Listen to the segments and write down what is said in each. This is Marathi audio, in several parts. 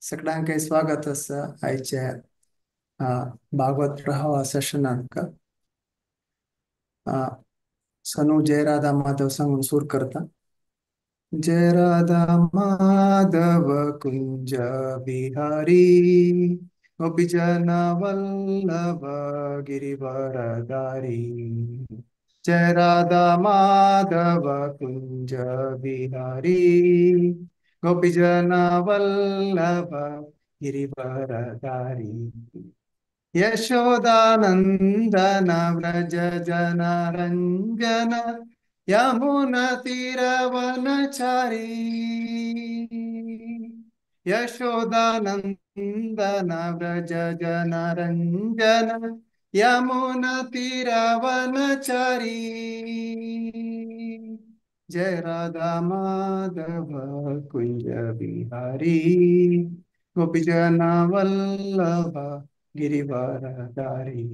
सगळ्यांका स्वागत असा आयच्या भागवत प्रवाह सेशनाक सनू जय राधा माधव सांगून सुर करता. जय राधा माधव कुंज बिहारी गोपीजन वल्लभ गिरिवरधारी. जय राधा माधव कुंज बिहारी गोपीजन वल्लभ गिरिवरधारी. यशोदानंदन व्रज जन रंजन यमुना तीरवनचारी. यशोदानंदन व्रज जन रंजन यमुना तीरवनचारी. जय राधा माधव कुंज बिहारी गोपीजन वल्लभ गिरिवरधारी.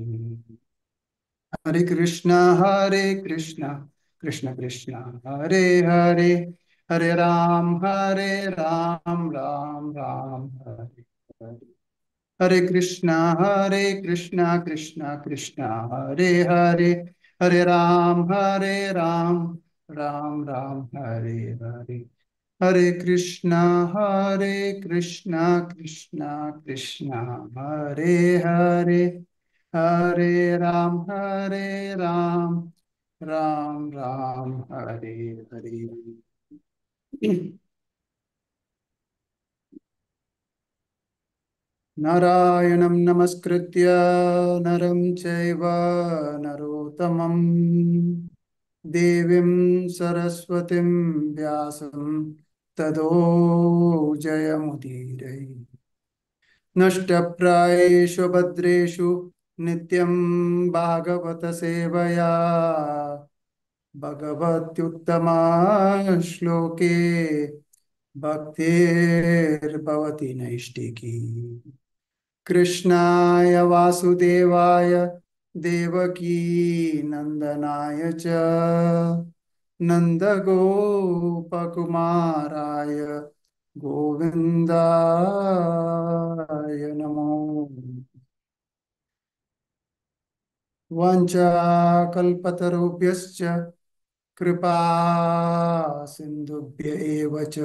हरे कृष्णा कृष्ण कृष्ण हरे हरे, हरे राम राम राम हरे हरे. हरे कृष्णा कृष्ण कृष्ण हरे हरे, हरे राम राम राम हरे हरे. हरे कृष्णा कृष्ण कृष्ण हरे हरे, हरे राम राम राम हरे हरे. नारायणं नमस्कृत्य नरं चैव नरोत्तमं देवीं सरस्वतीं व्यासं ततो जयमुदीरये. नष्टप्रायेषु भद्रेषु नित्यं भागवत सेवया भगवत्युत्तमा श्लोके भक्तिर्भवति नैष्टिकी. कृष्णाय वासुदेवाय देवकी नंदनाय च नन्दगोपकुमाराय गोविन्दाय नमो. वाञ्छाकल्पतरुभ्यश्च कृपा सिन्धुभ्य एव च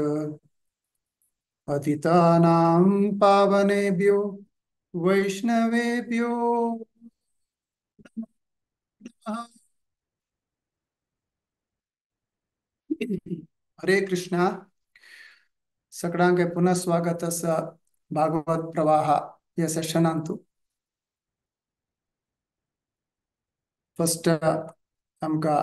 पतितानां पावनेभ्यो वैष्णवेभ्यो नमः. हरे कृष्णा. सगळ्यांके पुनः स्वागत असा भागवत प्रवाह या सेशनांतू. फर्स्ट आमका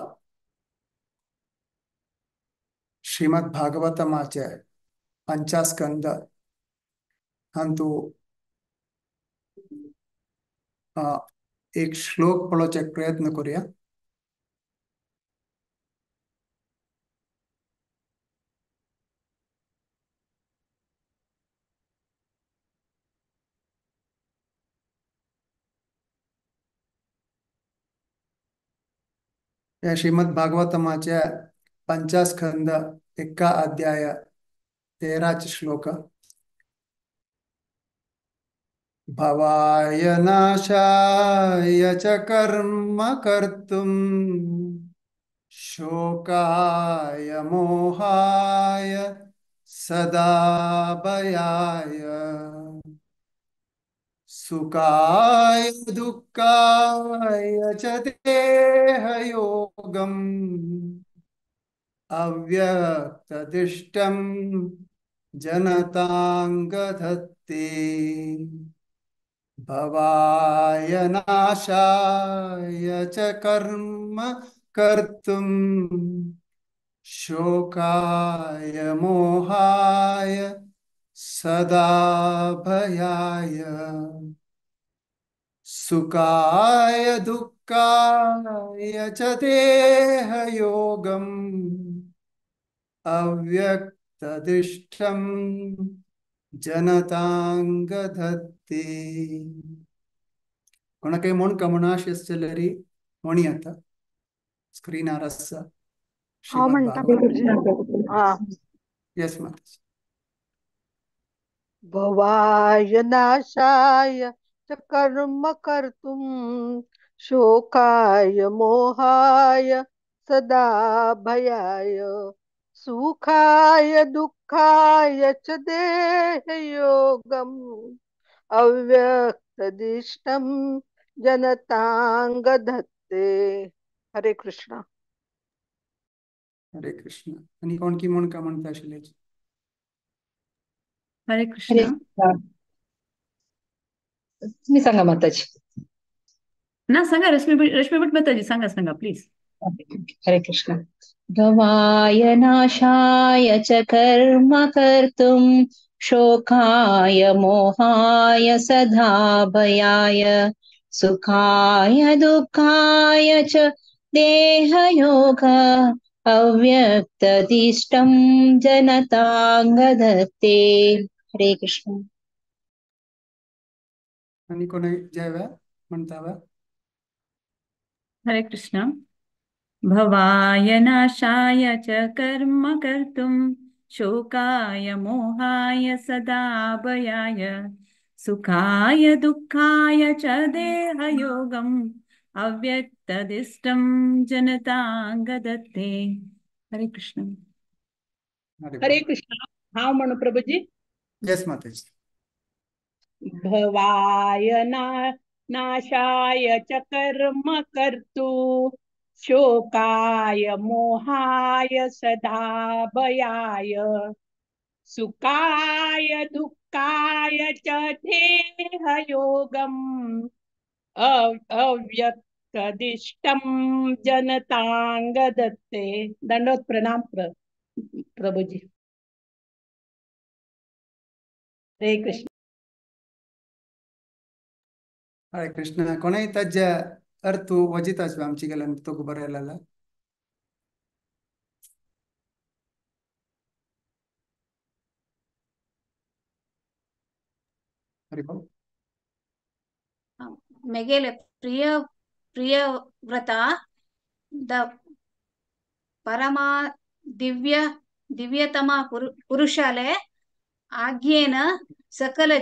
श्रीमद भागवतमाचे पंचास्कंद हांतू एक श्लोक पळोवचे प्रयत्न करूया. या श्रीमद भागवतमाचे पंचास्कंद एका अध्याय 13 श्लोक. भवाय नाशाय च कर्म कर्तुम् शोकाय मोहाय सदा भयाय सुखाय दुःखाय च देहयोगम् अव्यक्तदिष्टं जनतांगधत्ते. भवाय नाशाय च कर्म कर्तुम् शोकाय मोहाय सदा भयाय सुखाय दुःखाय च देहयोगम् अव्यक्तदिष्टं जनतांगधत्ते. कोणाकडे म्हणून कमनाश असलेली म्हणी आता स्क्रीन आरस हाँ श्रीमद म्हणता भागवत. हाँ यस माता. भवाय नाशाय च कर्म कर्तुम शोकाय मोहाय सदा भयाय सुखाय दुःखाय च देहयोगम अव्यक्तदिष्टम जनतांग धत्ते. हरे कृष्णा. हरे कृष्ण. आणि कोणकी म्हणून का म्हणता शिलेज? हरे हरे कृष्ण. कृष्णा. तुम्ही सांगा माताजी. ना सांगा, रश्मी भट माताजी सांगा सांगा प्लीज. हरे कृष्ण. भवाय नाशाय च कर्म कर्तुम शोकाय मोहाय सदा भयाय सुखाय दुःखाय च देहयोग अव्यक्तदिष्टं जनतांगधत्ते. हरे कृष्ण. आणि कोणी जयव्या म्हणतावा? हरे कृष्ण. भवाय नाशाय च कर्म कर्तुम शोकाय मोहाय सदा भयाय सुखाय दुःखाय च देहयोगम अव्यक्तदिष्टं जनतांग दत्ते. हरे कृष्ण. हरे हरे बोल. कृष्ण. हा म्हणू प्रभुजी. येस माताजी. भवाय नाशाय च कर्म कर्तु शोकाय मोहाय सदा भयाय सुखाय दुःखाय च देहयोगम अव्यक्तदिष्टम जनतांग दत्ते. दंडोत प्रणाम प्रभुजी. हरे कृष्ण. हरे कृष्ण. कोणी तज्ज अर्थू वजिताच आमची गेला तो बरायला. हरे बोल. मेगेले प्रिय प्रियव्रता द ಪರಮ ದಿವ್ಯ ದಿವ್ಯತಮ ಪುರುಷಾಲೆ ಆಜ್ಞೇನ ಸಕಲ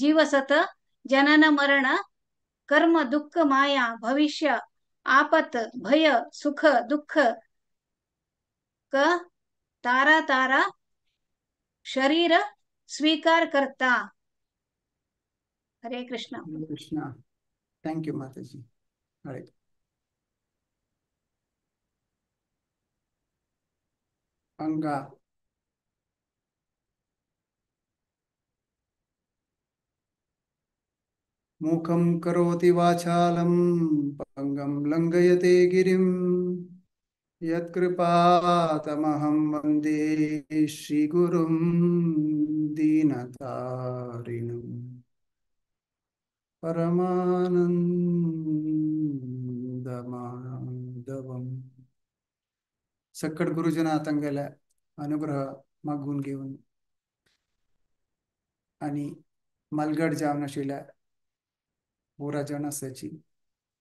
ಜೀವಸತ ಜನನ ಮರಣ कर्म दुःख माया भविष्य आपत भय सुख दुःख क तारा तारा शरीर स्वीकार करता. हरे कृष्ण. हरे कृष्ण. थँक यू माताजी. हरे. अंगा मूकं करोति वाचालं पंगं लंघयते गिरिं यत्कृपातमहं वन्दे श्रीगुरुं दीनतारिणं परमानंदमाधवम्. सकट गुरुजना तंगेला अनुग्रह मागून घेऊन आणि मलगड जावन आशिल्ल्या बोरा जावन आसाची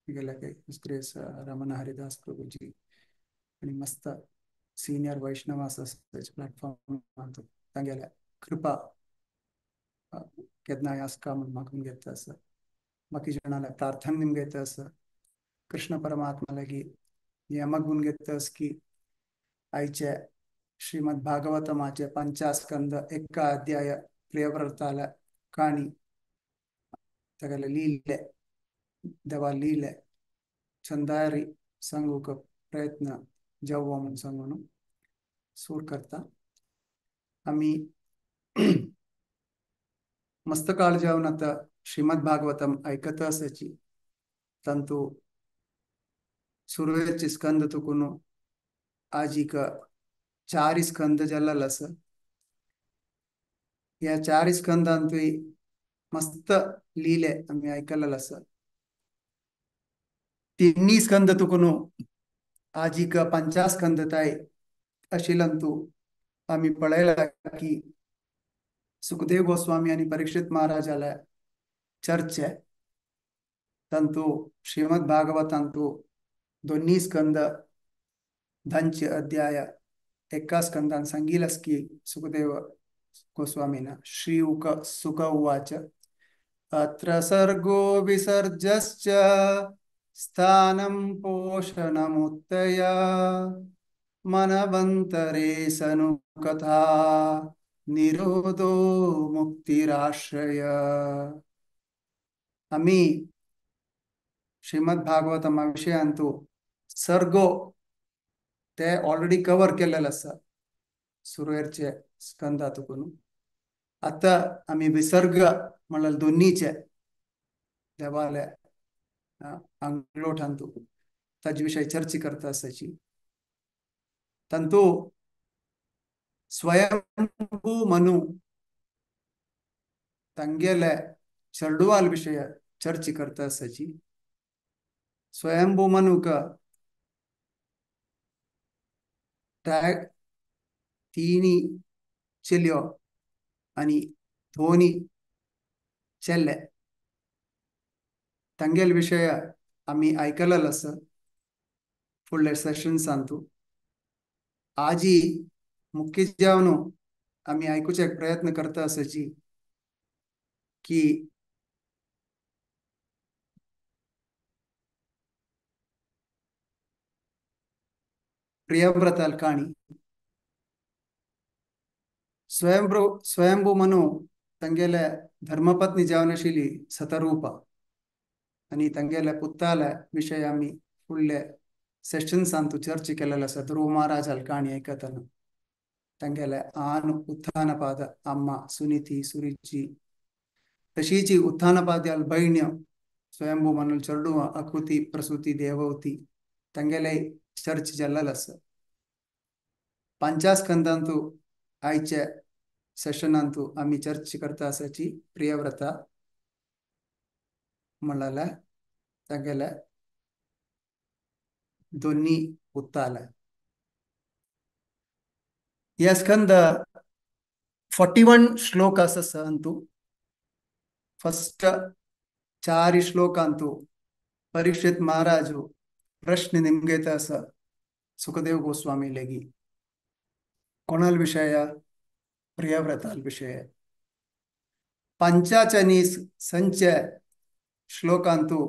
गेल्या काही एक्सप्रेस रमण हरिदास प्रभुजी आणि मस्त सीनियर वैष्णव प्लॅटफॉर्म तांगेल्या कृपा केदनाय आसका म्हणून मागून घेता असं बाकी जणाला प्रार्थना निम घेता असं कृष्ण परमात्मा लगी हे मागून घेता की आईचे श्रीमद भागवतमाचे पंचास्कंद एका अध्याय प्रियव्रताला काणी तगला लीले देवा लीले चंदारी सांगूक प्रयत्न जावो म्हणून सांगून सूर करता आम्ही मस्त काळ जाऊन आता श्रीमद भागवतम ऐकत असायची तंतु सुरुवातीचे स्कंद तुकुन आजिक 4 स्कंद जल्लस या 4 स्कंदांतुई मस्त लीले आम्ही ऐकलेलस तिन्ही स्कंद तुकुन आजिक 50 स्कंदताय अशिलंतु आम्ही पळयला की सुखदेव गोस्वामी आणि परीक्षित महाराजाला चर्चे तंतु श्रीमद भागवतांतु दोन्ही स्कंद धंच अध्याय एका स्कंदान सांगिलस की सुखदेव गोस्वामिना श्री सुक उवाच अत्र सर्गो विसर्जश्च स्थानं पोषणमुत्तय मनवन्तरे सनुकथा निरोधो मुक्तिराश्रय. आम्ही श्रीमद भागवतम विषयांतू सर्गो ते ऑलरेडी कव्हर केलेलं आसा सुरवेरचे स्कंदातून. आता आम्ही विसर्ग म्हणाल दोन्हीचे देवाले अंगलोठांतू ताजे विषय चर्चा करता आसाची. तंतू स्वयंभू मनु तंगेले चरडुवाल विषय चर्चा करता आसाची. स्वयंभू मनु का तीनी चेल्यो आणि दोनी चेल्ले तंगेल विषय आम्ही ऐकलेला आसा फुडल्या सेशन्सांतू. आजी मुख्य जावन आम्ही ऐकूचे प्रयत्न करता आसाची की प्रियव्रताल काणी स्वयंभू मनु तंगेले धर्मपत्नी जावन आशिल्ली सतरूपा आणि तंगेले पुत्ताले विषय आम्ही फुडले सेशन्सांतू चर्चा केलेला आसा. ध्रुव महाराजाल काणी ऐकतना तंगेले आन उत्थानपाद अम्मा सुनीती सुरीची तशीची उत्थानपाद्याल बहिण्यो स्वयंभू मनुल चरडू अकुती प्रसूती देववती तंगेले चर्चा जाल्लेलो आसा. पंचास्कंदांतू आयचे सेशनांतू आम्ही चर्चा करता आसाची प्रियव्रता म्हणल्यार तंगेले दोन्ही पुत्ताले. या स्कंद 41 श्लोक आसांतू फर्स्ट 4 श्लोकांतू परीक्षित महाराजू प्रश्न निमगेता आसा सुखदेव गोस्वामी लेगी कोणाल विषय प्रियव्रताल विषय. पंचाचनी संच श्लोकांतू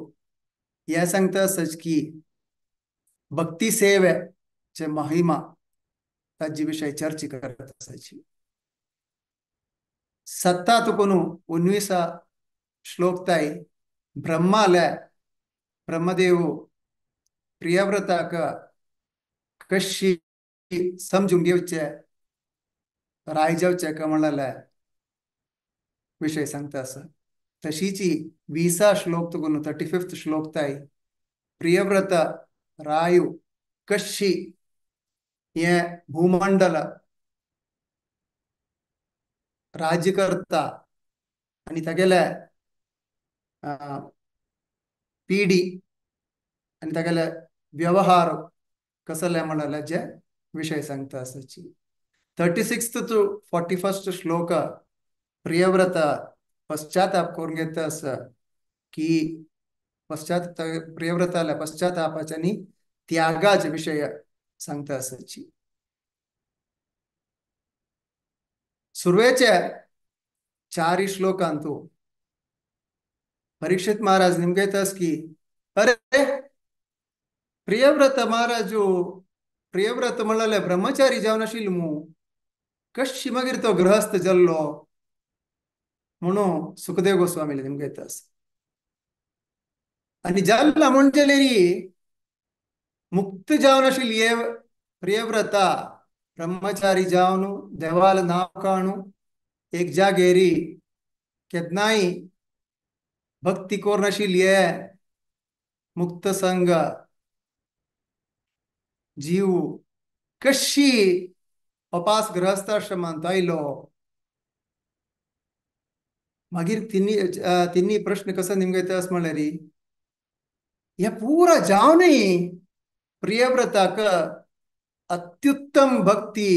या सांगता आसाच की भक्ती सेवेचे महिमा ताजे विषय चर्चा करत आसाची. 7 श्लोक ताई ब्रह्माले ब्रह्मदेव प्रियव्रताक कशी समजून घेवचे रायजावचे का म्हणले विषय सांगता आसा. तशीची 20 श्लोक तुकून 35 श्लोक ताई प्रियव्रता रायू कशी ये भूमंडल राज्य करता आणि तागेले पिढी आणि तागेले व्यवहार कसले म्हणले जे विषय सांगता आसाची. 36 to 41 श्लोक प्रियव्रता पश्चाताप करून घेता आसा की प्रियव्रताला पश्चातापाचे आणि त्यागाचे विषय सांगता आसाची. सुरवेचे 4 श्लोकांतू परीक्षित महाराज निमगेतास की अरे प्रियव्रत महाराजू प्रियव्रत म्हणले ब्रह्मचारी जावन आशिल्लो मू कशी मागीर तो गृहस्थ जाल्लो म्हणून सुखदेव गोस्वामीले निमगेतास. आणि जाल्ला म्हणजे मुक्त जावन आशिल्ली ये प्रियव्रता ब्रह्मचारी जावन देवाल नाव काणू एक जागेरी केदनाय भक्ती कोर आशिल्ली ये मुक्त संग जीव कशी अपास गृहस्थाश्रमांत आयलो. मागीर तिन्नी प्रश्न कसो निमगयतास म्हळ्यार हे पुरा जावनय प्रियव्रताक अत्युत्तम भक्ती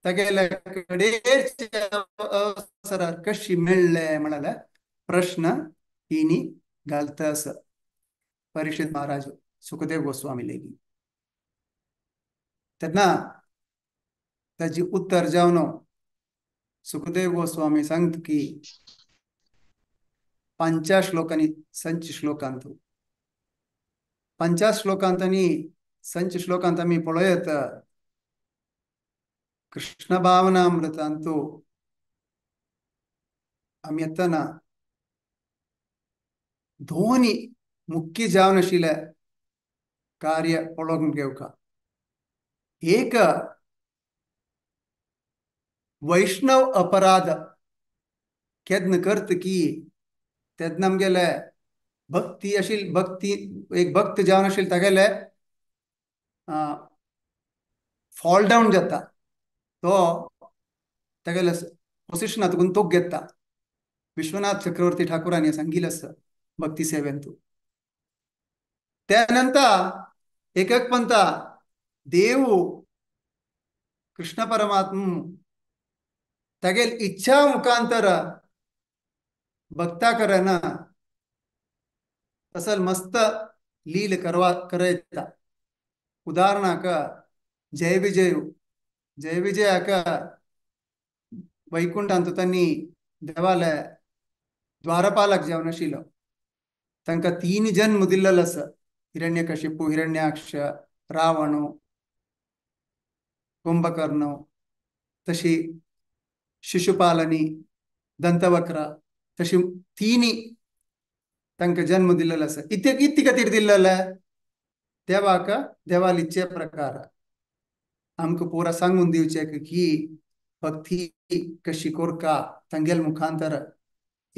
तागेल्या कडेच्या अवसरार कशी मेळ्ळे म्हणाले प्रश्न तिनी घालतास परीक्षित महाराज सुखदेव गोस्वामी लेगी. तेन्ना ताजी उत्तर जावन सुखदेव गोस्वामी सांगत की 50 श्लोकांनी संच श्लोकांत 50 श्लोकांतांनी संच श्लोकांत आम्ही पळयत कृष्ण भावनामृतांतू आम्ही येताना दोन्ही मुख्य जावन आशिल्ले कार्य पळोवंक घेवका एक वैष्णव अपराध केदन करत की तेदन आमगेले भक्ती आशिल्ली भक्ती एक भक्त जावन आशिल्ले तागेले फॉल डावन जाता तो तागेले पोसिशनांतून तो घेता विश्वनाथ चक्रवर्ती ठाकुरांनी सांगिल्लें आसा भक्ती सेवेंतू त्यानंतर एक पंथ देव कृष्ण परमात्म तागेल इच्छा मुखांतर भक्ता करना असल मस्त लील करयता उदाहरणाक जय विजयाक वैकुंठांत तांणी देवाले द्वारपालक जावन आशिल्लो तांकां 3 जन्म दिल्लेलो आसा हिरण्यकशिपू हिरण्याक्ष रावण कुंभकर्ण तशी शिशुपालनी दंतवक्र तशी 3 तांकां जन्म दिल्लेलो आसा इतके खातीर दिल्लेले देवाक देवाल इच्छे प्रकार आमकां पुरा सांगून दिवचें की भक्ती कशी करका तांगेल मुखांतर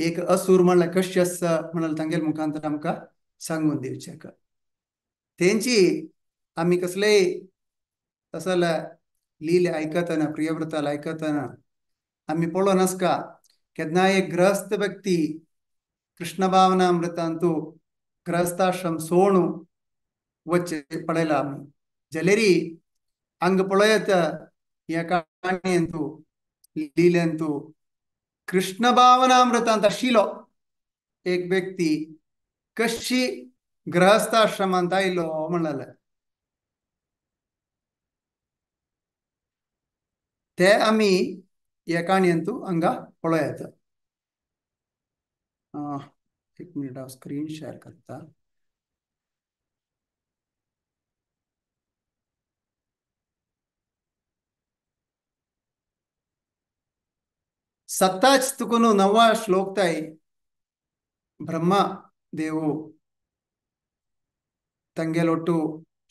एक असुर म्हणल्यार कशें आसता म्हणल्यार तांगेल मुखांतर आमकां सांगून दिवचें तेंची आमी कसलेय असल लील आयकतना प्रियव्रताल आयकतना आमी पळोवन आसका केन्ना एक गृहस्थ व्यक्ती कृष्ण भावनामृतांतू गृहस्थाश्रम सोडून वच्चे पळयला आमी जाल्यारी हांगा पळयत ह्या काणयेंतू लीलेंतू कृष्ण भावनामृतांत आशिल्लो एक व्यक्ती कशी गृहस्थाश्रमांत आयलो म्हणलें ते आमी ह्या काणयेंतू हांगा पळयत एक मिनिट हांव स्क्रीन शेअर करता सत्ताच तुकुनु 9वा श्लोक ताई ब्रह्मा देवो ತಂಗೆಲೊಟ್ಟು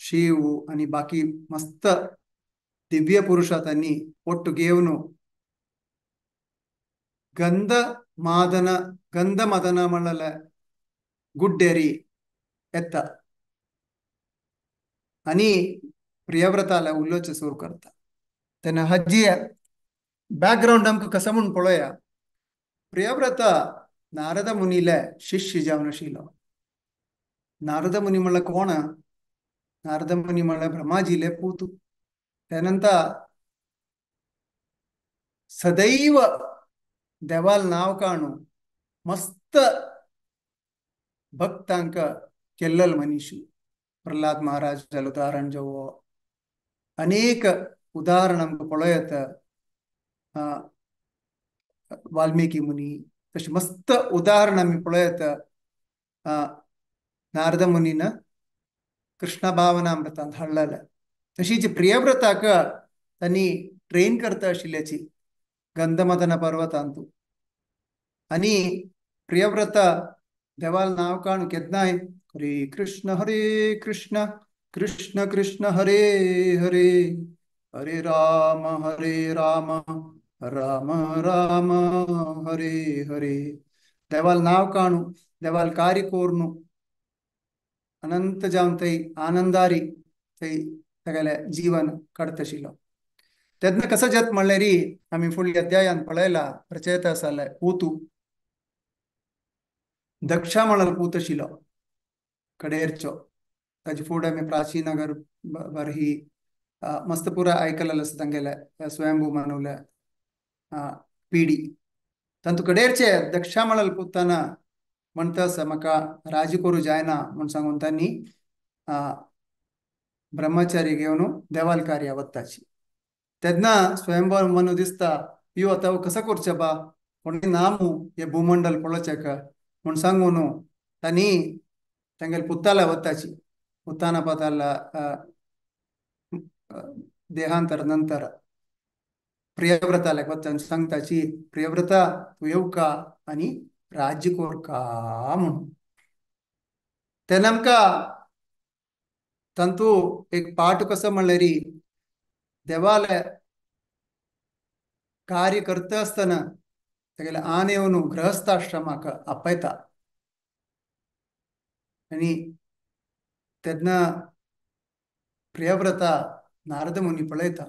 ಶಿವು आणि बाकी मस्त दिव्य पुरुषांनी ಒಟ್ಟು घेवन गंध मदन म्हणले गुड्डेरी येता आणि प्रियव्रताला उल्लोच सुरू करता तेन्ना हाजी बॅकग्राऊंड आमकां कसं म्हणून पळोवया प्रियव्रत नारद मुनीले शिष्य जावन आशिल्लो नारद मुनी म्हणल्यार कोण नारद मुनी म्हणल्यार ब्रह्माजीले पूत त्यानंतर सदैव देवाल नाव काणू मस्त भक्तांक केल्लेलो मनीस प्रल्हाद महाराज जालो उदाहरण जावो अनेक उदाहरण आमकां पळयत वाल्मिकी मुनी तशी मस्त उदाहरण आमी पळयत नारद मुनीन कृष्ण भावनामृतांत हाडलेले तशीच प्रियव्रताक तांणी ट्रेन करता आशिल्ल्याची गंधमदन पर्वतांतू आणि प्रियव्रत देवाल नाव काण केदनाय हरे कृष्ण कृष्ण कृष्ण हरे हरे हरे राम राम राम हरे हरे देवाल नाव काणू देवाल कार्य कोरनू अनंत जावन थंय आनंदारी थंय तागेले जीवन काडत आशिल्लो तेन्ना कसो जाता म्हणल्यार आमी फुडल्या अध्यायान पळयला रचयता आसले पूत दक्षा म्हणल्यार पूत आशिल्लो कडेरचो ताजे फुडें आमी प्राचीन नगर बरही मस्त पुरा आयकलेलो आसा तांगेले स्वयंभू मनवले पिढी तांतू कडेरचे दक्षा म्हणल्यार पुताना म्हणटा आसा म्हाका राजी करूं जायना म्हूण सांगून तांणी ब्रह्मचारी घेवन देवाल कार्या वताची तेन्ना स्वयंभू मनु दिसता यो आता कसा करचे बा कोणी नामू हे भूमंडल पळोवचे का म्हण सांगून तांणी तांगेले पुत्ताला वताची उत्तानपाताल देहांतर नंतर प्रियव्रताला वचन सांगताची प्रियव्रता तू येऊ का आणि राज्य कोर का म्हणून ते नमका तंतू एक पाठ कसं म्हणले री देवाला कार्य करता असताना तेगेले आन येवन गृहस्थाश्रमाक आपयता आणि तेन्ना प्रियव्रता नारद मुनी पळयता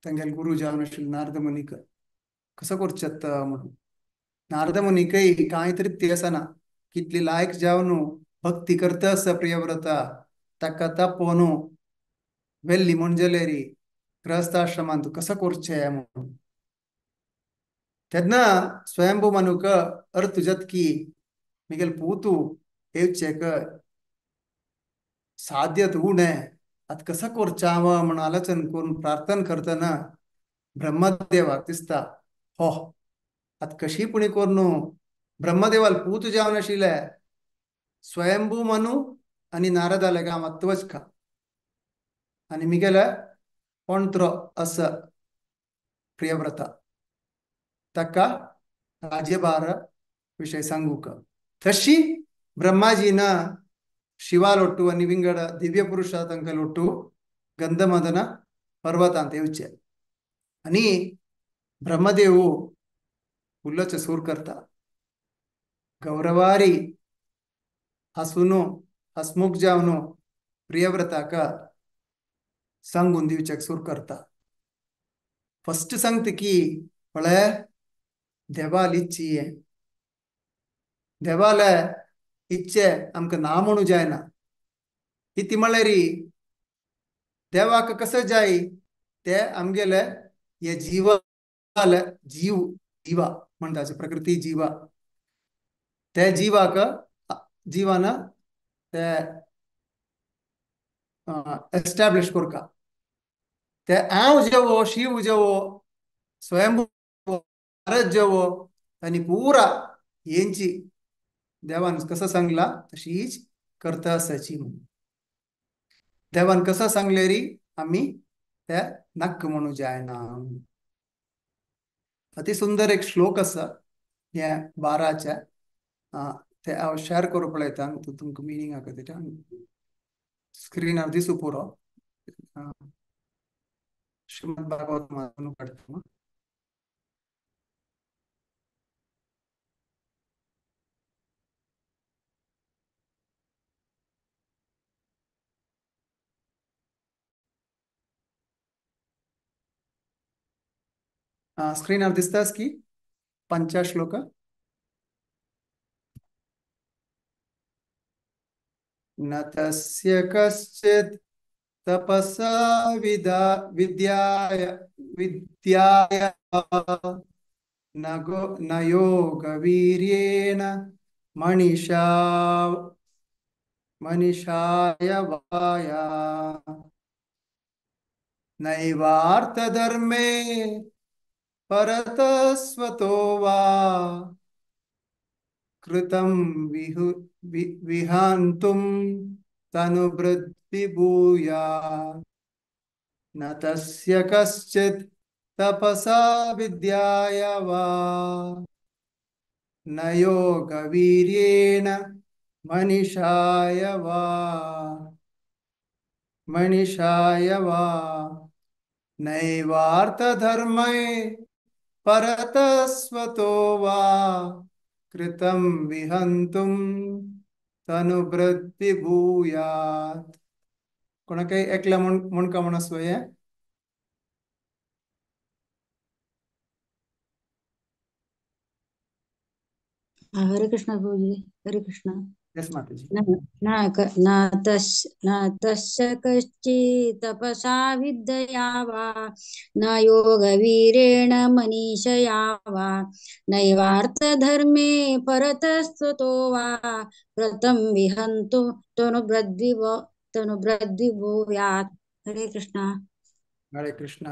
तेंगेले गुरु जावन आशिल्ले नारद मुनीक कसं करचेत म्हणून नारद मुनीकय कांय तरी तेसना कितली लायक जावन भक्ती करता आसा प्रियव्रता ताका तापोवन वेल्ली म्हणजेले री गृहस्थाश्रमांत कसं करचें म्हणून तेन्ना स्वयंभू मनुक अर्थ जतकी मिगेल पूतू येवचेक साध्यत उणे आता कसं करचाव म्हणून आलोचन करून प्रार्थना करतना ब्रह्मदेवाक दिसता हो आता कशी पुणी करून ब्रह्मदेवाल पूत जावन आशिल्ले स्वयंभू मनु आणि नारदाले गांवांत वचका आणि मिगेले कोणतरो असा प्रियव्रता ताका राज्यभार विषय सांगूक तशी ब्रह्माजीन शिवालೊಟ್ಟು आणि विंगड दिव्य पुरुषा तांकालೊಟ್ಟು गंधमदन पर्वतांत येवचे आणि ब्रह्मदेव फुल्लचे सूर करता गौरवारी हसून हसमुख जावन प्रियव्रताक सांगून दिवचेक सूर करता फर्स्ट सांगता की पळय देवाल इच्छी देवाल इच्छे आमकां ना म्हणू जायना इति म्हळ्यार देवाक कसं जाय ते आमगेले हे जीवाल जीव जीवा म्हणटाचे प्रकृती जीवा ते जीवाक जीवान ते एस्टॅब्लिश करता ते हांव जेवो शिव जेवो स्वयंभू भारत जेवो आणि पुरा हेंची देवान कसं सांगला तशीच करता आसाची म्हणून देवान कसं सांगले री आमी ते नक्क म्हणू जायना अति सुंदर एक श्लोक आसा हे 12चे ते हांव शेअर करूं पळयता तुमकां मिनींग आसा तेच्या स्क्रीनार दिसू पुरो श्रीमद भागवत मानू काढता स्क्रीनार दिसतास की 5 श्लोक न तस्य कश्चित् तपसा विद्याय न योगवीर्येण मनीषाय वाया नैवार्थधर्मे परतस्वतो वा कृतं विहन्तुं तनुभृद्विभूया न तस्य कश्चित् तपसा विद्याय वा न योगवीर्येण मनीषाय वा नैवार्थधर्मे परतस्वतो वा कृतं विहन्तुं तनुभृद्विभूयात् कोणाकय एकल्या म्हणका म्हणसो हे हरे कृष्ण प्रभुजी हरे कृष्ण यस माताजी न तस्य कश्चित् तपसा विद्यया वा न योगवीरेण मनीषया वा नैवार्थधर्मे परतस्ततो वा कृतं विहन्तु तनुभृद्विभूयात् हरे कृष्ण हरे कृष्ण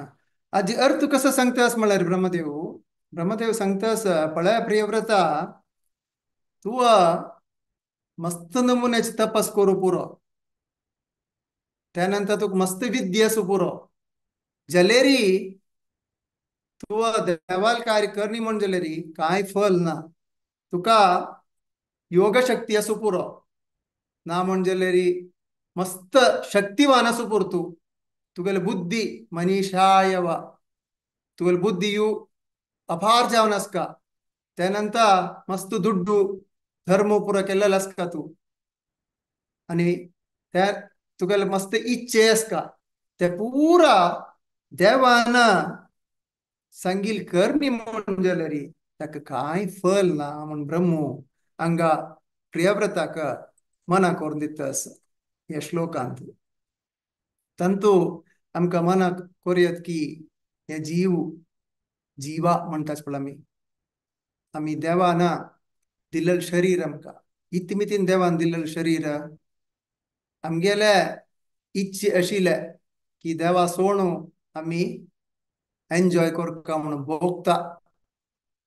आजी अर्थ कसं सांगतास म्हळ्यार ब्रह्मदेव सांगतास पळय प्रियव्रता तू मस्त नमुन्याची तपास करू पुरो त्यानंतर तुका मस्त विद्या असू पुरो जलेरी तू देवाल कार्य करणी म्हण जलेरी काय फल ना तुका योग शक्ती असू पुरो ना म्हण जलेरी मस्त शक्तिवान असू पुरो तुगेल बुद्धी मनीषाय वा तुगेल बुद्धी यू अपार जावन आसका त्यानंतर मस्त दुड्डू धर्म पुरा केलेला आसका तू आणि त्या तुगेल मस्त इच्छे आसका ते पुरा देवान सांगील करणी म्हण जाल्यारी ताका काय फल ना म्हण ब्रह्मो हांगा प्रियव्रताक मना करून दितास ह्या श्लोकांत तंतू आमकां मना कोरयत की हे जीवा म्हणटाच पळय आमी देवान दिल्लें शरीर आमकां इतमितीन देवान दिल्लें शरीर आमगेले इच्छे आशिल्ले की देवा सोडून आमी एन्जॉय करता म्हणून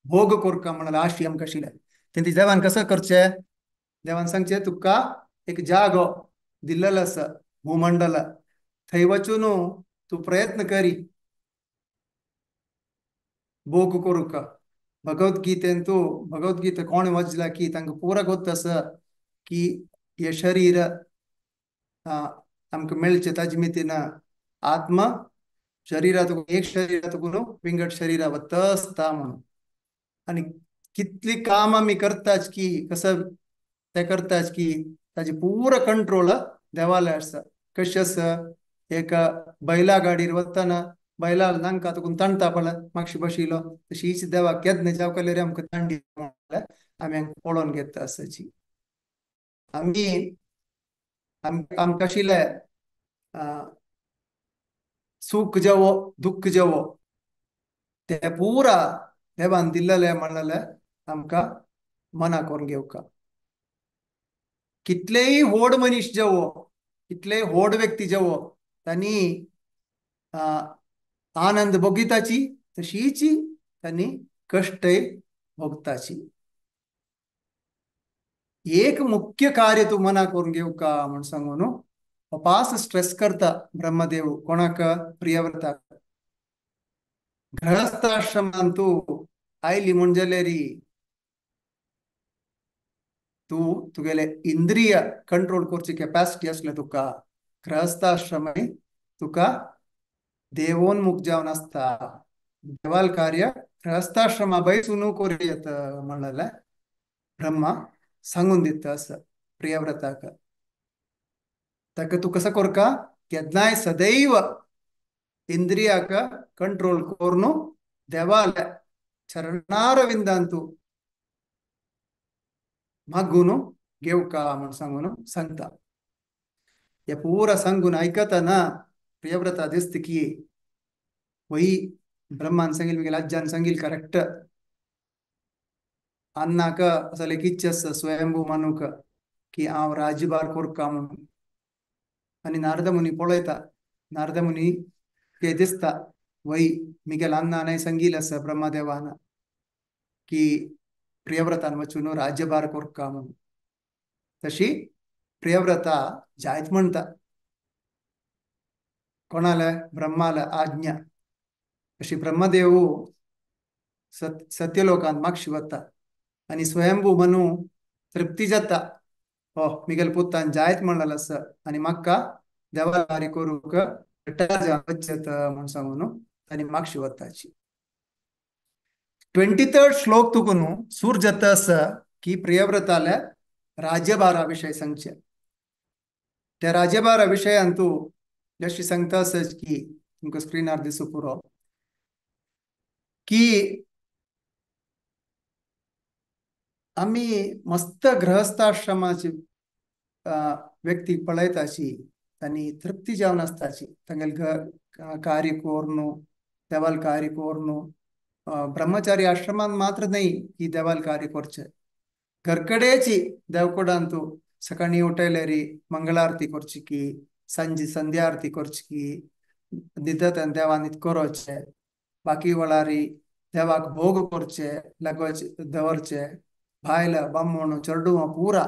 भोग करता म्हणून आशी आमकां आशिल्ले तेन्ना देवान कसं करचें देवान सांगचें तुका एक जागो दिल्लेलो आसा भूमंडल थंय वचून तूं प्रयत्न करी भोग करूंक भगवद्गीतेन तूं भगवद्गीता कोण वाचला की तांकां पुरा गोत्त आसा की हे शरीर आमकां मेळचें ताजे मितीन आत्मा शरीरात एक शरीरात विंगड शरीरा वता आसता म्हणून आनी कितली काम आमी करताच की कसं ते करताच की ताजे पुरो कंट्रोल देवाले आसा कशें आसा एक बैला गाडीर वतना बैला नांका तुकून ताणता पळय मातशी बशिलो तशी हीच देवा केदना जावकले रे आमकां तांडी आमी हांगा पळोवन घेता आसाची आमी आमकां आशिल्ले सुख जावो दुःख जावो ते पुरा देवान दिल्लेले म्हणलेले आमकां मना करून घेवका कितलेय व्हड मनीस जावो कितलेय व्हड व्यक्ती जावो तांणी आनंद भोगिताची तशीच तांणी कष्टय भोगताची एक मुख्य कार्य तू मना करून घेवका म्हण सांगून अपास स्ट्रेस करता ब्रह्मदेव कोणाक प्रियव्रताक गृहस्थाश्रमान तू आयली म्हण जाल्यारी तू तुगेले इंद्रिय कंट्रोल करची कॅपॅसिटी असले तुका गृहस्थाश्रम तुका देवोन्मुख जावन आसता देवाल कार्य गृहस्थाश्रमा बैसून करूयत म्हणलेले ब्रह्मा सांगून दिता आसा प्रियव्रताक ताका तू कसं करका केदनाय सदैव इंद्रियाक कंट्रोल करून देवाले चरणारविंदान तू मागून घेवका म्हण सांगून सांगता हे पुरा सांगून आयकतना प्रियव्रता दिसता की वही ब्रह्मान सांगील म्हगेल्या आज्यान सांगील करेक्ट अन्नाक असो एक इच्छा आसा स्वयंभू मानूक की हांव राज्यभार करता म्हणून आनी नारद मुनी पळयता नारद मुनी ते दिसता वही म्हगेल्या अन्नान सांगील आसा ब्रह्मदेवान की प्रियव्रतान वचून राज्यभार करता म्हणून तशी प्रियव्रता जायत म्हणटा कोणाले ब्रह्माले आज्ञा अशी ब्रह्मदेव सत्यलोकांत मागशी वता आनी स्वयंभू मनू तृप्ती जाता हो म्हगेल्या पुतान जायत म्हणलेलो आसा आनी म्हाका देवा कार्य करूंक वचत म्हण सांगून तांणी मागशी वताची 23rd श्लोक तुकून सूर जाता आसा की प्रियव्रताले राज्यभारा विशय सांगचे त्या राज्यभारा विशयान तूं जशी सांगता आसच की तुमकां स्क्रीनार दिसू पुरो की आमी मस्त गृहस्थाश्रमाची व्यक्ती पळयताची तांणी तृप्ती जावन आसताची तांगेले कार्य करून देवाल कार्य करून ब्रह्मचारी आश्रमान मात्र नाही की देवाल कार्य करचे घरकडेची देवकोडान तूं सकाळी उठयल्यारी मंगळारती करची की सांजी संध्या आरती करची की न्हिदत देवा न्हिद करचे बाकी वळारी देवाक भोग करचे लगोचे दवरचे भायल बामण चेडू पुरा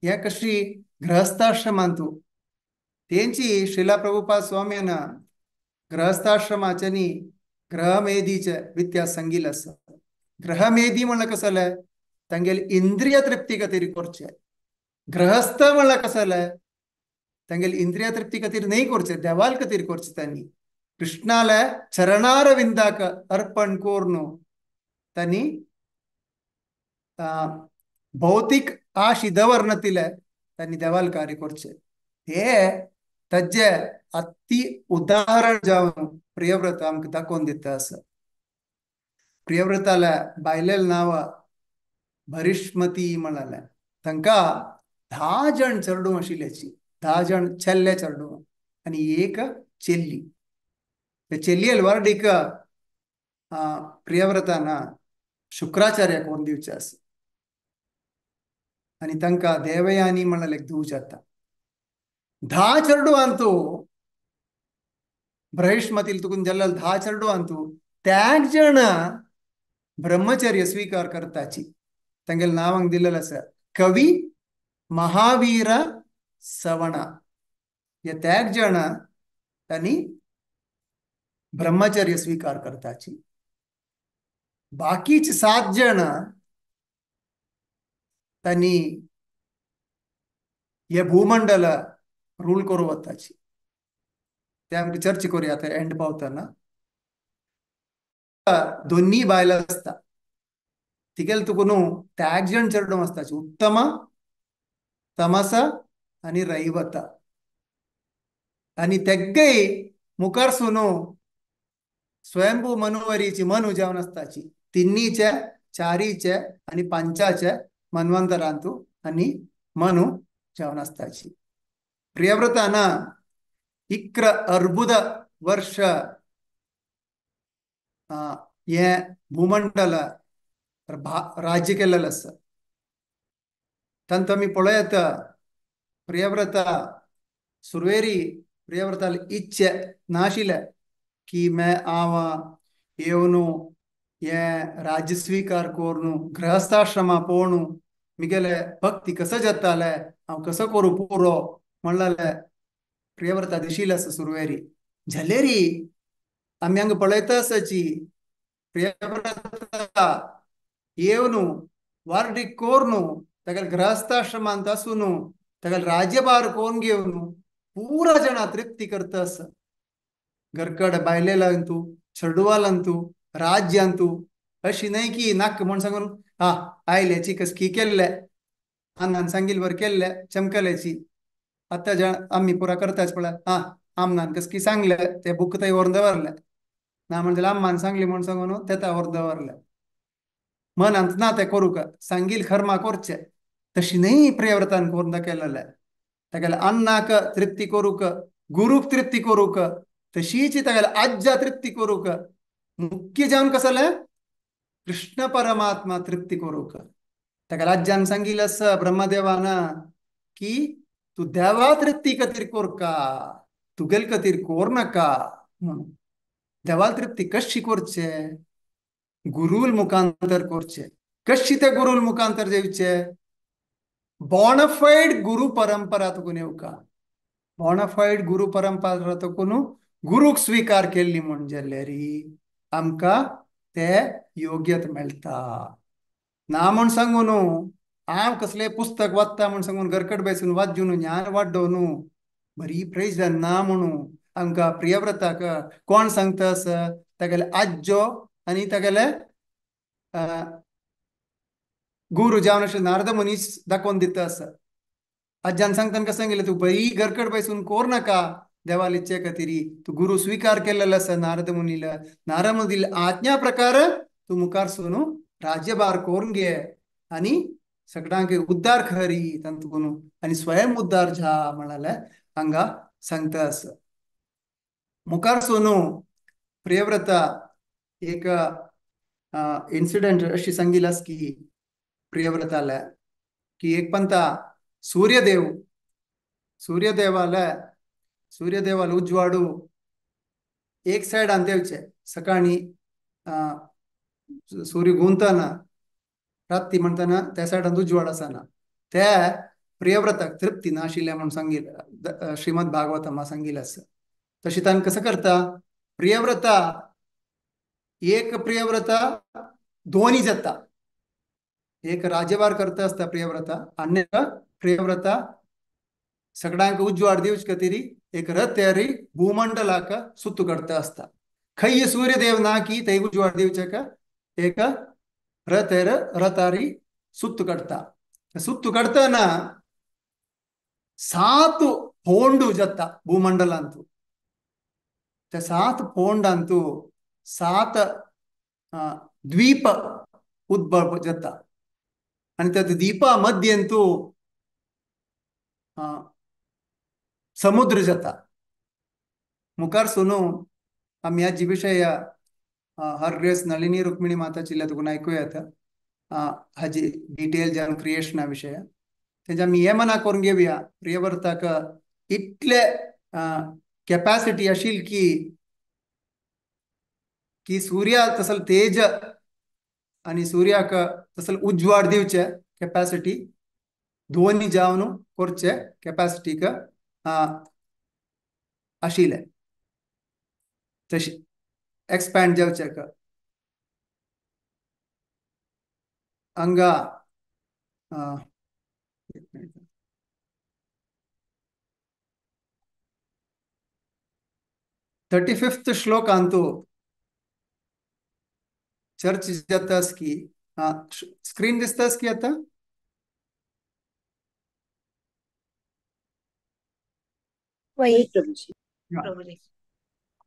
हे कशी गृहस्थाश्रमांतू तेंची श्रीला प्रभुपाद स्वामीन गृहस्थाश्रमाच्यानी ग्रहमेधीचे व्यत्यास सांगिल आसा ग्रहमेधी म्हणल्यार कसं जालें तांगेली इंद्रिय तृप्ती खातीर करचे गृहस्थ म्हणल्यार कसं जालें तांगेली इंद्रिय तृप्ती खातीर नाही करचे देवाल खातीर करचे तांणी कृष्णाला चरणार विंदाक अर्पण करून तांणी भौतिक आशी दवरनतिले तांणी देवाल कार्य करचे हे ताजे अति उदाहरण जावन प्रियव्रत आमकां दाखोवन दिता आसा प्रियव्रताला बायलेल नांव भरिश्मती म्हणाले तांकां 10 जण चेडूं आशिल्ल्याची 10 जण चेल्ले चेडूं आनी एक चेल्ली ते चेल्लील वार्डीक प्रियव्रतान शुक्राचार्याक व्हरून दिवचे आसा आनी तांकां देवयानी म्हणाले दिवं जाता 10 चेडूं अंतू भरिश्मतील तुकून जल्लेल 10 चेडूं अंतू त्याग जण ब्रह्मचर्य स्वीकार करताची तांगेल नावांक दिलेलें आसा कवी महावीर सवण हे त्याग जण तांणी ब्रह्मचर्य स्वीकार करताची बाकीचे 7 जण तांणी हे भूमंडल रूल करू वताची ते आमकां चर्चा करूया आता एंड पावतना दोन्ही बायला आसता तिगेल तुकून त्याग जण चेडूं आसताची उत्तम तमस आनी रैवत आनी तेग्गय मुखार सुनू स्वयंभू मनुवरीची मनु जावन आसताची तिन्नीचे चारीचे आनी पंचाचे मन्वंतरांतू आनी मनु जावन आसताची प्रियव्रतान इक्र अर्बुद वर्ष हे भूमंडल राज्य केलेलें आसा तांत आमी पळयत प्रियव्रता सुरवेरी प्रियव्रताल इच्छे नाशिल्ले की हांव येवन हे राज्य स्वीकार करून गृहस्थाश्रमा पळोवन मिगेले भक्ती कसो जाताले हांव कसो करूं पुरो म्हणलें प्रियव्रता दिशिल्लें आसा सुरवेरी जालेरी आमी हांगा पळयता आसाची प्रियव्रता येवन वार्डीक करून तागेले गृहस्थाश्रमांत आसून तागेले राज्यभार कोण घेवन पुरा जाणां तृप्ती करता आसा घरकड बायलेलांतू चेडवालांतू राज्यांतू अशी न्हय की नाक म्हण सांगून आयले चिकस की केल्ले अन्नान सांगिल वर केल्ले चमकल्याची आतां जाण आमी पुरा करताच पळय आमनान कस की सांगले ते बुक थंय व्हरून दवरले ना म्हणजे अम्मान सांगली म्हण सांगून तेता व्हरून दवरले मनांत ना ते करूंक सांगील खर्मा करचे तशी न्हय प्रियव्रतान करून दाखयलेले तागेले अन्नाक तृप्ती करूंक गुरूक तृप्ती करूंक तशीच तागेले आज्जा तृप्ती करूंक मुख्य जावन कसं जालें कृष्ण परमात्मा तृप्ती करूंक तागेले आज्जान सांगिल्लें आसा ब्रह्मदेवान की तू देवा तृप्ती खातीर करका तुगेल खातीर कोर नाका म्हणून देवाल तृप्ती कशी करचे गुरुल मुखांतर करचे कशी ते गुरुल मुखांतर जेवचे बॉनफाईड गुरु परंपरा तुकून येवका बॉनफाईड गुरु परंपरा तुकून गुरूक स्वीकार केल्ली म्हण जाल्यारी आमकां ते योग्यत मेळटा ना म्हण सांगून हांव कसले पुस्तक वाचता म्हण सांगून घरकड बसून वाचून ज्ञान वाडोवन बरी प्रेज ना म्हणून आमकां प्रियव्रताक कोण सांगता आसा तागेले आज्जो आनी तागेले गुरू जावन अशें नारद मनीस दाखोवन दिता आसा आज्जान सांगतना कशें सांगिल्लें तूं बरी घरकड बसून कोर नाका देवाल इच्छे खातीर तूं गुरू स्वीकार केलेलो आसा नारद मुनीला नारद मुनी दिल्ले आज्ञा प्रकार तूं मुखार सून राज्यभार करून घे आनी सगळ्यांक उद्धार खरी तातूंत आनी स्वयं उद्धार जा म्हणाले हांगा सांगता आसा मुखार सून प्रियव्रता एक इन्सिडेंट अशी सांगिल्ली की प्रियव्रताले की एक पंता सूर्यदेवाला उजवाडू एक साइड अंत्याचे सकाळी सूर्य गुंतना रात्री म्हणताना त्या सायडान उजवाड आसना त्या प्रियव्रताक तृप्ती नाशिल्ल्या म्हणून सांगितलं श्रीमद भागवतमा सांगितलं असं. तशी तान कसं करता प्रियव्रता एक प्रियव्रता दोन्ही जाता एक राज्यभार करता असता प्रियव्रता अन्य प्रियव्रता सगळ्यांक उज्वाड दिवच खातीर एक रथ तयारी भूमंडलाक सुत्तू करता असता. खैय सूर्यदेव ना की ते उज्वाड दिवचेक एक रथारी सुत्तू करता. सुत्तू करताना 7 पोंडू जाता भूमंडलांतू. त्या 7 पोंडांतू 7 द्वीप उद्भव जाता आणि त्या द्वीपा मध्यंतू समुद्र जाता. मुखार सुनू आम्ही ह्या विषय हर रेस नलिनी रुक्मिणी माताची तुकून ऐकूयात हाजी डिटेल जावन क्रिएशना विषय. तेजे आमी हे मना करून घेवया प्रियव्रताक इतले कॅपॅसिटी आशिल्ली की सूर्या तसल तेज आणि सूर्याक तसल उज्वाड दिवचे कॅपॅसिटी दोन्ही जावन करचे कॅपॅसिटीक आशिल्ले तशी एक्सपॅन्ड जावचे हांगा 35th श्लोकांतू चर्च जातास की स्क्रीन दिसतास की आता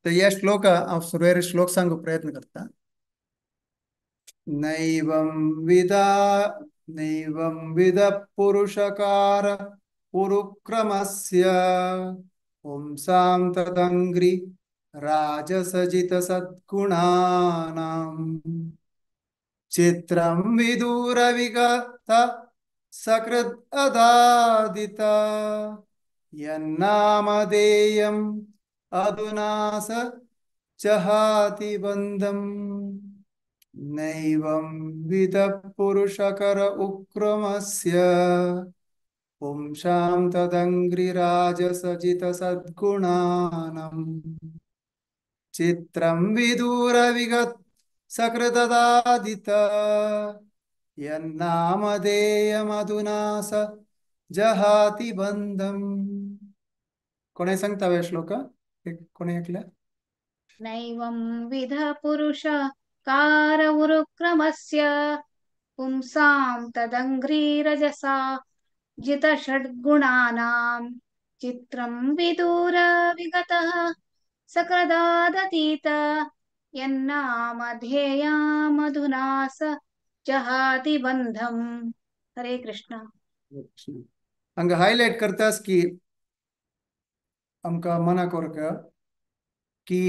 तर या श्लोक सुरेर श्लोक सांगू प्रयत्न करता. नैवं विद पुरुषकार पुरुक्रमस्य पुंसां तदङ्घ्रि राजसजित सद्गुणानां चित्रं विदूर विगत सकृद् अदादित यन्नामधेयम् अधुना स जहाति बन्धम्. नैवं विद पुरुषकर उक्रमस्य पुंसां तदङ्घ्रिराजसजित सद्गुणानां चित्रं विदूर विगत सकृददादित यन्नामधेयमधुना स जहाति बन्धम्. कोणी सांगता वे श्लोक कोणी ऐकलं? नैवं विध पुरुष कार उरुक्रमस्य पुंसां तदङ्घ्रिरजसा जित षड्गुणानां चित्रं विदूर विगतः सकृदादतीत यन्नामधेयमधुना स जहाति बन्धम्. हरे कृष्ण. हंगा हायलाइट करतास की आमका मना कोरक की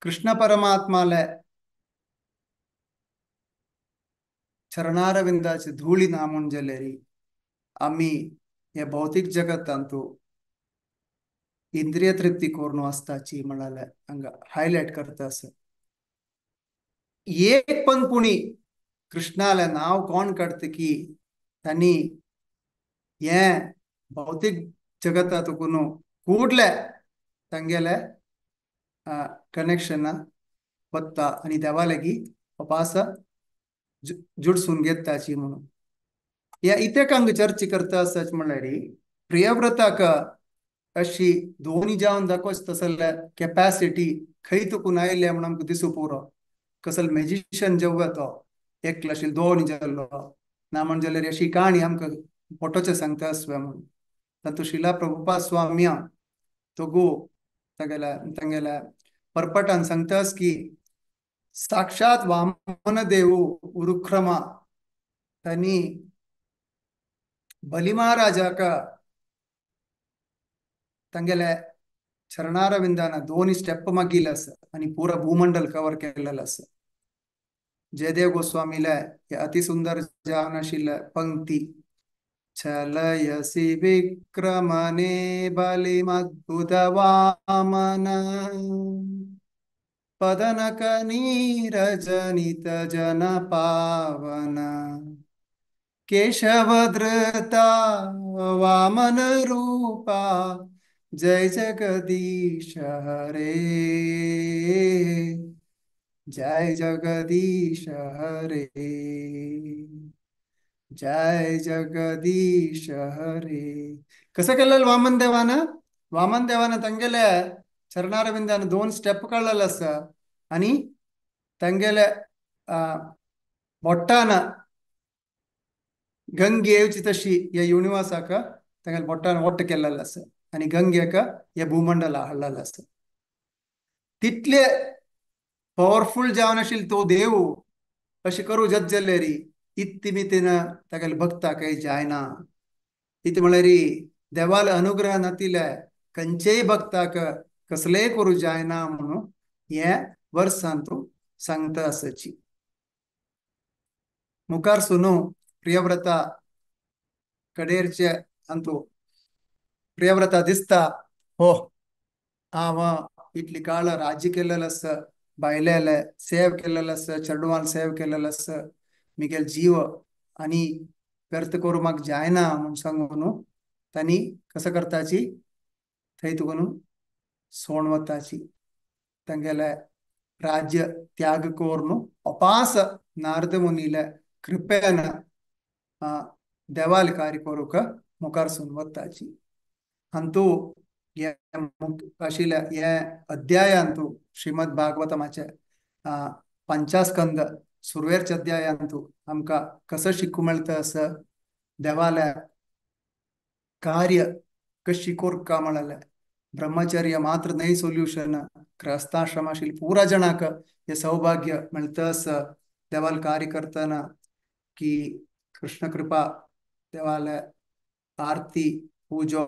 कृष्ण परमात्माले चरणारविंदाची धूळी नामून जालेरी आम्ही हे भौतिक जगतांतू इंद्रिय तृप्ती करून असताची म्हणाले हंगा हायलाइट करतास. एक पण कुणी कृष्णाला नाव कोण काढते की त्यांनी हे भौतिक जगतातून ಕೂಡಲೇ ತಂಗೆಲೆ कनेक्शन बत्ता आणि देवालागी वापास जुडसून घेताची म्हणून या इथे कंग चर्चा करता सच म्हणल्यारी प्रियव्रताक अशी दोन्ही जावन दाखोवच तसल कॅपॅसिटी खंय तुकून आयले म्हणून आमकां दिसू पुरो. कसल मॅजिशियन जेव्हा तो एकलो आशिल्लो दोन्ही जाल्लो ना म्हण जाल्यार अशी काणी आमकां फोटोचे सांगता आसवे म्हणून. तातूं शिला प्रभुपाद स्वामी तो गो तंगेला परपटान सांगतास की साक्षात वामन देव उरुक्रमा तांणी बली महाराजाक तंगेले चरणारविंदान दोन्ही स्टेप मागिल्ले आसा आणि पुरा भूमंडल कवर केलेलो आसा. जयदेव गोस्वामीले हे अति सुंदर जावन आशिल्ले पंक्ती चलयसि विक्रमणे बलिमद्भुतवामन पदनक नीरजनित जन पावन केशवधृता वामन रूपा जय जगदीश हरे जय जगदीश हरे जय जगदीश हरे. कसं केलेलं वामन देवानं तंगेले चरणारविंदान 2 स्टेप काढलेलं असं आणि तंगेले बोट्टान गंगे येवची तशी या युनिवर्साक तांगेले बोट्टान ओट्ट केलेलं असं आणि गंगेक या भूमंडला हाडलेलं असं. तितले पॉवरफुल जावन आशिल्लो तो देव अशें करूं जज्जल्लेरी इत्ती मितीन तागेले भक्ता काही जायना. इति म्हळ्यार देवाल अनुग्रह नातिले खंयचेय भक्ताक कसलेय करूं जायना म्हणून हे वर्सान तूं सांगता आसची. मुखार सुनू प्रियव्रता कडेरचे अंतू प्रियव्रता दिसता हो हांव इतली काळ राज्य केलेलं असं बायलेले सेव केलेलं असं चेडवान सेव केलेलं असं मिगेल जीव आणि व्यर्थ करू म्हाका जायना म्हणून सांगून तांणी कसं करताची थंय तुगून सोण वताची तांगेले राज्य त्याग करून अपास नारद मुनीले कृपेन देवाल कार्य करूक मुखार सून वताची. अंतू आशिल्ल्या हे अध्यायांतू श्रीमद भागवतमाचे 5 स्कंद सुरवेरचे अध्यायांतू आमकां कसं शिकू मेळटा असं देवाले कार्य कशी कोरका म्हळ्यार ब्रह्मचर्य मात्र नहीं सोल्यूशन गृहस्थाश्रम आशिल्ले पुरा जणांक हे सौभाग्य मेळटा असं देवाल कार्य करतना की कृष्ण कृपा देवाले आरती पूजो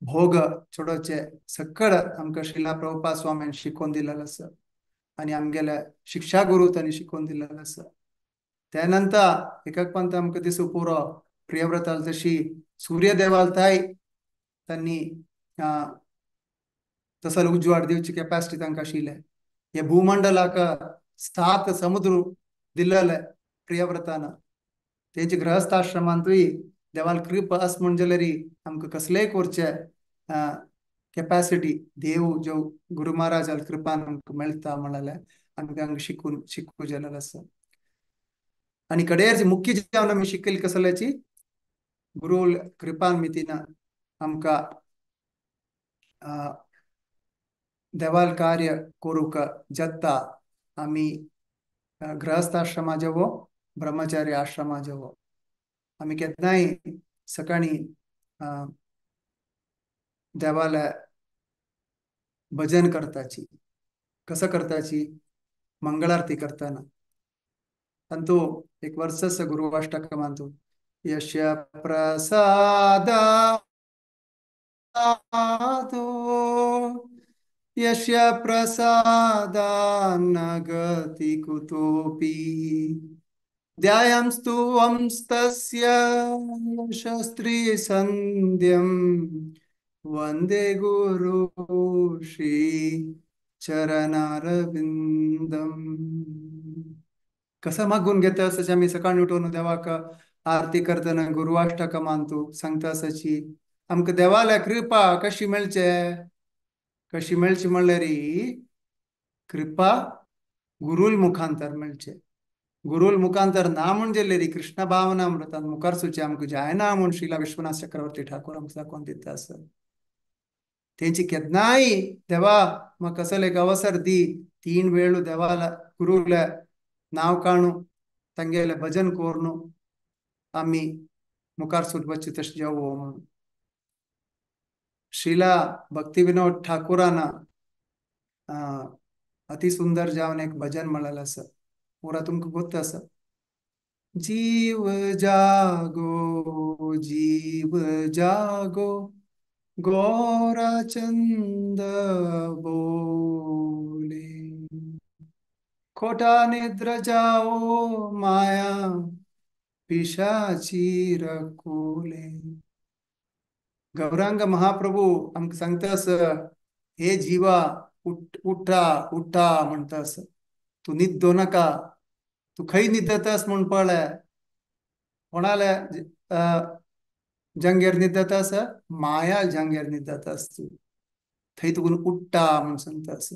भोग चोडोचे सकळ आमकां श्रीला प्रभुपाद स्वामीन शिकोवन दिलेलें आसा आनी आमगेले शिक्षा गुरू तांणी शिकोवन दिलेलें आसा. त्यानंतर एकक पंत आमकां दिसू पुरो प्रियव्रताल जशी सूर्य देवाल थाय तांणी तसो उजवाड दिवची कॅपॅसिटी तांकां आशिल्ले. हे भूमंडलाक 7 समुद्र दिलेले प्रियव्रतान तेंचे गृहस्थाश्रमांतूय देवाल कृप आस म्हणजे आमकां कसलेय करचे कॅपॅसिटी देव जो गुरु महाराजाल कृपान आमकां मेळटा म्हळ्यार आमकां शिकू जालेलें आसा. आनी कडेर मुख्य जावन आमी शिकयले कसल्याची गुरु कृपान मितीन आमकां देवाल कार्य करूक जत्ता आमी गृहस्थाश्रमा जेवो ब्रह्मचारी आश्रमा जेवो आमी केन्नाय सकाळी देवाले भजन करताची. कसं करताची मंगळारती करताना अंतू एक वर्ष गुरुवाष्टकमांतू यस्य प्रसादादो यस्य प्रसादान्न गति कुतोऽपि ध्यायंस्तु वंस्तस्य शस्त्री संध्यं वंदे गुरु श्री चरणारविंदम. कसं मागून घेता असं आम्ही सकाळी उठून देवाक आरती करतना गुरुवाष्टक मानतो सांगता असची आमकां देवाल्या कृपा कशी मेळची म्हणल्यार कृपा गुरुल मुखांतर मेळचे. गुरुल मुखांतर ना म्हणजे कृष्ण भावनामृतान मुखार सुचे आमकां जायना म्हणून श्रीला विश्वनाथ चक्रवर्ती ठाकूर आमकां दाखोवन दिता आसत. तेंची केन्नाय देवा म्हाका कसले एक अवसर दी 3 वेळू देवाला गुरुले नाव काणू तांगेले भजन करून आमी मुखार सुटपाची तशें जेवो म्हणून. श्रीला भक्ती विनोद ठाकुरान अति सुंदर जावन एक भजन म्हळेलें आसा पुरा तुमकां गोत आसा. जीव जागो गौरा चंद बोले खोटा निद्र जाओ माया पिशाची रकोले. गौरांग महाप्रभू आमक सांगतास, हे जीवा उठा उठा म्हणतास. तू निद्दो नका, तू खै निद्दतास म्हण पळय. कोणाला जंगेर निद्दतास? माया जंगेर निद्दतास तू. थंय तुकून उठ्ठा म्हणून सांगतास.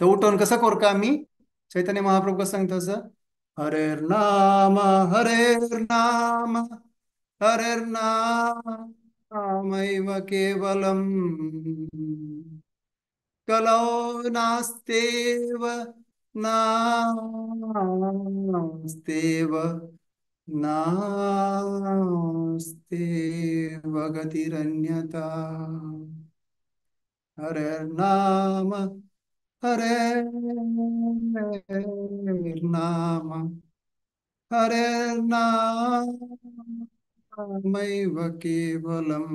तर उठवून कसं करू का आम्ही? चैतन्य महाप्रभू कसं सांगतास? हरेर नाम हरेर नाम हरेर नामैव केवलम कलौ नास्तेव नास्तेव नास्तेव गतिरन्यथा. हरेर नाम हरेर नाम हरेर नामैव केवलम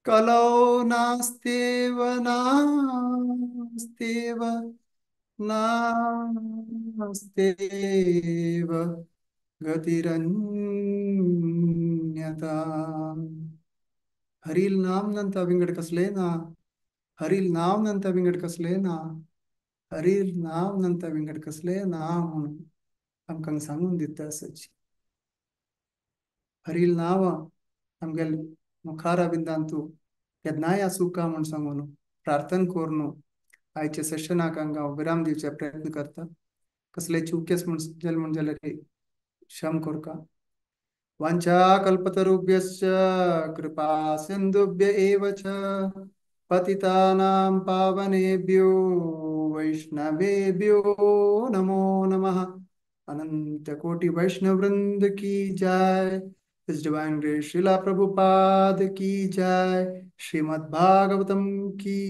कलौ नास्तेव नास्तेव नास्तेव गतिरन्यथा. हरील नाम ನಂತ ವಿಂಗಡ ಕಸಲೇನಾ, हरील नाव ನಂತ विंगड कसलेना, हरील नाव ನಂತ विंगड कसलेना म्हणून आमकां सांगून दिता असची. हरील नाव आमगेल मुखारा बिंदांतू केदनाय आसूं का म्हण सांगून प्रार्थना करून आयच्या सेशनाक हांगा विराम दिवचे प्रयत्न करता. कसले चुकेस म्हण जाल्यार क्षम करका. वाञ्छाकल्पतरुभ्यश्च कृपा सिन्धुभ्य एव च पतितानां पावनेभ्यो वैष्णवेभ्यो नमो नमः. अनंत कोटि वैष्णव वृंद की जय. इस डिवाइन ग्रेस श्रीला प्रभुपाद की जय. श्रीमद् भागवतम की